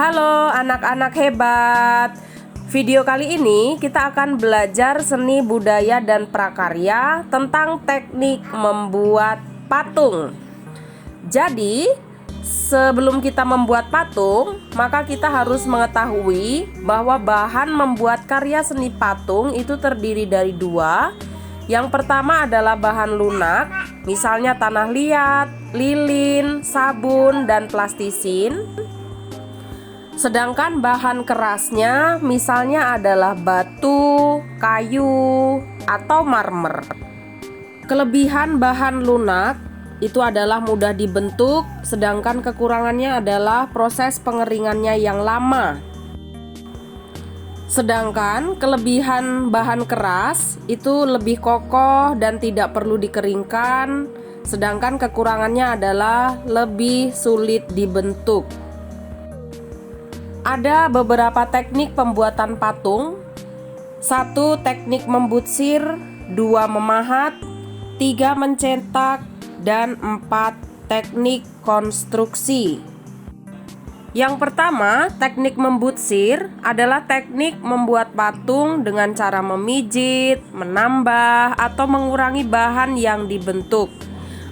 Halo anak-anak hebat. Video kali ini kita akan belajar seni budaya dan prakarya tentang teknik membuat patung. Jadi, sebelum kita membuat patung, maka kita harus mengetahui bahwa bahan membuat karya seni patung itu terdiri dari dua. Yang pertama adalah bahan lunak, misalnya tanah liat, lilin, sabun, dan plastisin. Sedangkan bahan kerasnya misalnya adalah batu, kayu, atau marmer. Kelebihan bahan lunak itu adalah mudah dibentuk, sedangkan kekurangannya adalah proses pengeringannya yang lama. Sedangkan kelebihan bahan keras itu lebih kokoh dan tidak perlu dikeringkan, sedangkan kekurangannya adalah lebih sulit dibentuk. Ada beberapa teknik pembuatan patung. 1. Teknik membutsir, 2. Memahat, 3. Mencetak, dan 4. Teknik konstruksi. Yang pertama, teknik membutsir adalah teknik membuat patung dengan cara memijit, menambah, atau mengurangi bahan yang dibentuk.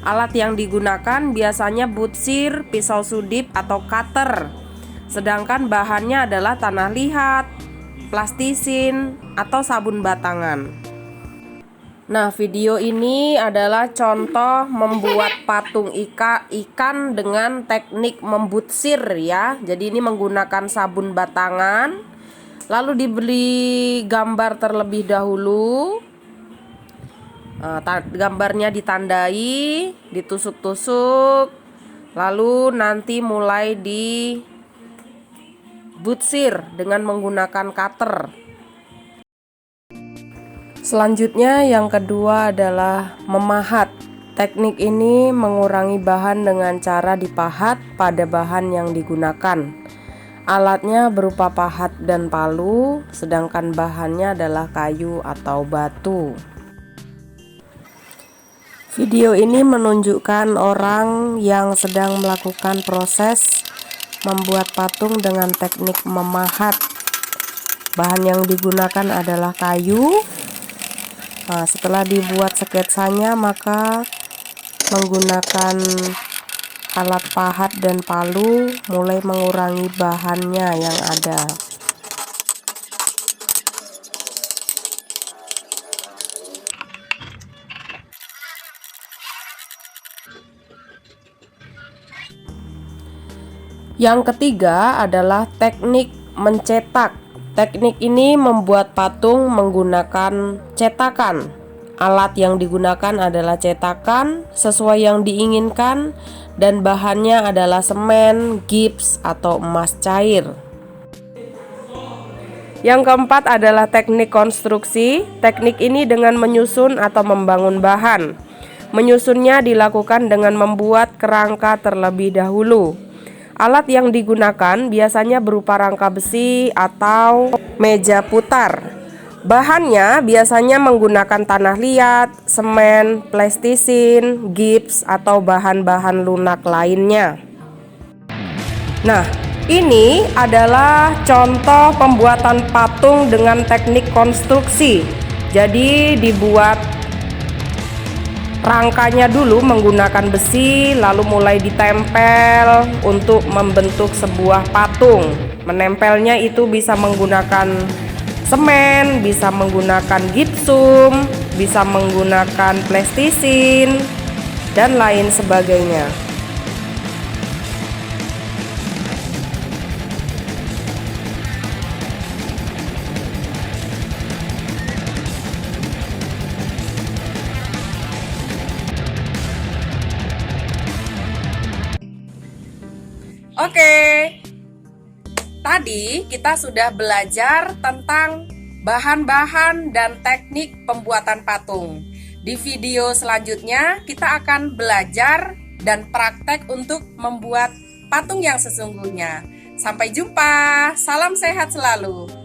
Alat yang digunakan biasanya butsir, pisau sudip, atau cutter. Sedangkan bahannya adalah tanah liat, plastisin, atau sabun batangan. Nah, video ini adalah contoh membuat patung ikan dengan teknik membutsir ya. Jadi ini menggunakan sabun batangan. Lalu diberi gambar terlebih dahulu. Gambarnya ditandai, ditusuk-tusuk. Lalu nanti mulai butsir dengan menggunakan cutter. Selanjutnya yang kedua adalah memahat. Teknik ini mengurangi bahan dengan cara dipahat pada bahan yang digunakan. Alatnya berupa pahat dan palu, sedangkan bahannya adalah kayu atau batu. Video ini menunjukkan orang yang sedang melakukan proses membuat patung dengan teknik memahat. Bahan yang digunakan adalah kayu. Nah, setelah dibuat sketsanya, maka menggunakan alat pahat dan palu mulai mengurangi bahannya yang ada. Yang ketiga adalah teknik mencetak. Teknik ini membuat patung menggunakan cetakan. Alat yang digunakan adalah cetakan sesuai yang diinginkan dan bahannya adalah semen, gips, atau emas cair. Yang keempat adalah teknik konstruksi. Teknik ini dengan menyusun atau membangun bahan. Menyusunnya dilakukan dengan membuat kerangka terlebih dahulu. Alat yang digunakan biasanya berupa rangka besi atau meja putar. Bahannya biasanya menggunakan tanah liat, semen, plastisin, gips, atau bahan-bahan lunak lainnya. Nah, ini adalah contoh pembuatan patung dengan teknik konstruksi. Jadi dibuat rangkanya dulu menggunakan besi, lalu mulai ditempel untuk membentuk sebuah patung. Menempelnya itu bisa menggunakan semen, bisa menggunakan gipsum, bisa menggunakan plastisin, dan lain sebagainya. Oke, tadi kita sudah belajar tentang bahan-bahan dan teknik pembuatan patung. Di video selanjutnya kita akan belajar dan praktek untuk membuat patung yang sesungguhnya. Sampai jumpa, salam sehat selalu.